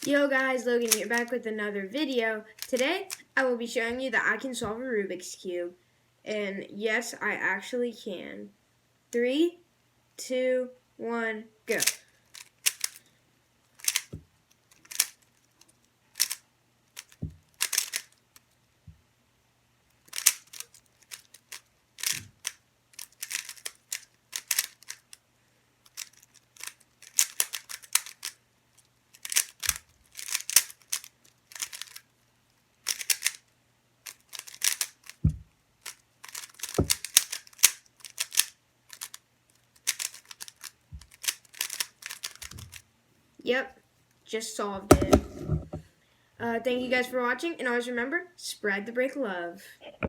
Yo guys, Logan here back with another video. Today, I will be showing you that I can solve a Rubik's Cube. And yes, I actually can. 3, 2, 1, go. Yep, just solved it. Thank you guys for watching, and always remember, spread the brick love.